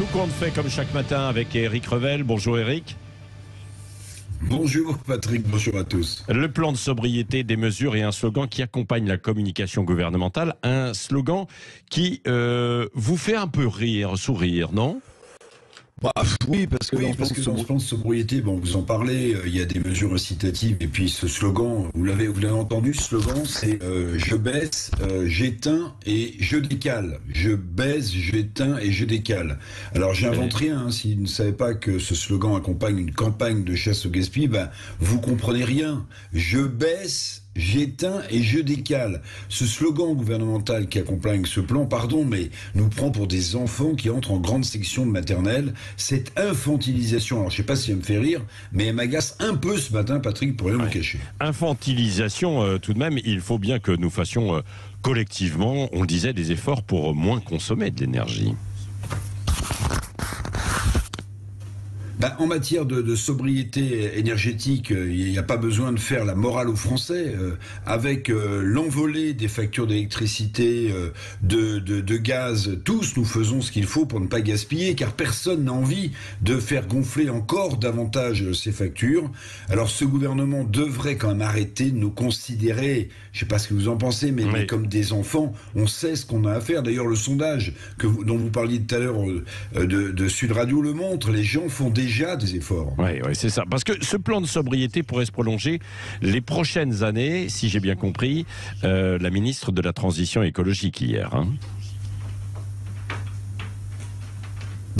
Tout compte fait comme chaque matin avec Éric Revel. Bonjour Éric. Bonjour Patrick, bonjour à tous. Le plan de sobriété, des mesures et un slogan qui accompagne la communication gouvernementale. Un slogan qui vous fait un peu rire, sourire, non ? Oui, parce que dans ce plan de sobriété, bon, vous en parlez, il y a des mesures incitatives, et puis ce slogan, vous l'avez entendu, ce slogan, c'est je baisse, j'éteins et je décale. Je baisse, j'éteins et je décale. Alors j'invente rien, hein, si vous ne savez pas que ce slogan accompagne une campagne de chasse au gaspillage, ben, vous comprenez rien. Je baisse, j'éteins et je décale. Ce slogan gouvernemental qui accompagne ce plan, pardon, mais nous prend pour des enfants qui entrent en grande section de maternelle. Cette infantilisation, alors je sais pas si elle me fait rire, mais elle m'agace un peu ce matin, Patrick, pour rien vous cacher. Infantilisation, tout de même, il faut bien que nous fassions collectivement, on le disait, des efforts pour moins consommer de l'énergie. En matière de sobriété énergétique, il n'y a pas besoin de faire la morale aux Français. Avec l'envolée des factures d'électricité, de gaz, tous nous faisons ce qu'il faut pour ne pas gaspiller, car personne n'a envie de faire gonfler encore davantage ces factures. Alors ce gouvernement devrait quand même arrêter de nous considérer, je ne sais pas ce que vous en pensez, mais comme des enfants. On sait ce qu'on a à faire. D'ailleurs, le sondage dont vous parliez tout à l'heure de Sud Radio le montre, les gens font déjà des efforts. Oui, c'est ça. Parce que ce plan de sobriété pourrait se prolonger les prochaines années, si j'ai bien compris, la ministre de la Transition écologique hier.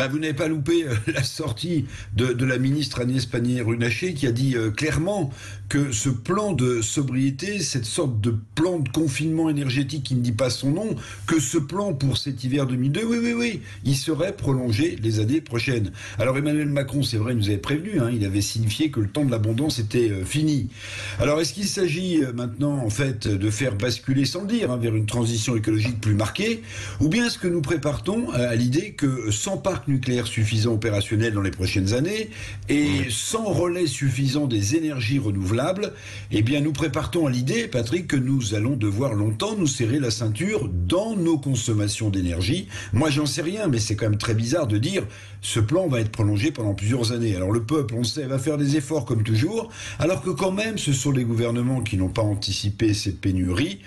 Vous n'avez pas loupé la sortie de la ministre Agnès Pannier-Runacher qui a dit clairement que ce plan de sobriété, cette sorte de plan de confinement énergétique qui ne dit pas son nom, que ce plan pour cet hiver 2002, oui, il serait prolongé les années prochaines. Alors Emmanuel Macron, c'est vrai, nous avait prévenu, hein, il avait signifié que le temps de l'abondance était fini. Alors est-ce qu'il s'agit maintenant en fait de faire basculer, sans le dire, hein, vers une transition écologique plus marquée, ou bien est-ce que nous préparons à l'idée que sans parc nucléaire suffisant opérationnel dans les prochaines années et sans relais suffisant des énergies renouvelables, eh bien nous préparons à l'idée, Patrick, que nous allons devoir longtemps nous serrer la ceinture dans nos consommations d'énergie. Moi j'en sais rien, mais c'est quand même très bizarre de dire ce plan va être prolongé pendant plusieurs années. Alors le peuple, on le sait, va faire des efforts comme toujours, alors que quand même ce sont les gouvernements qui n'ont pas anticipé cette pénurie.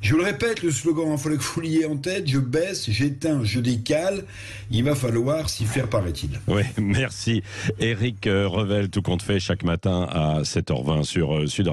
Je vous le répète, le slogan, il fallait que vous l'ayez en tête, je baisse, j'éteins, je décale. Il va falloir s'y faire, paraît-il. Oui, merci. Éric Revel, tout compte fait, chaque matin à 7h20 sur Sud Radio.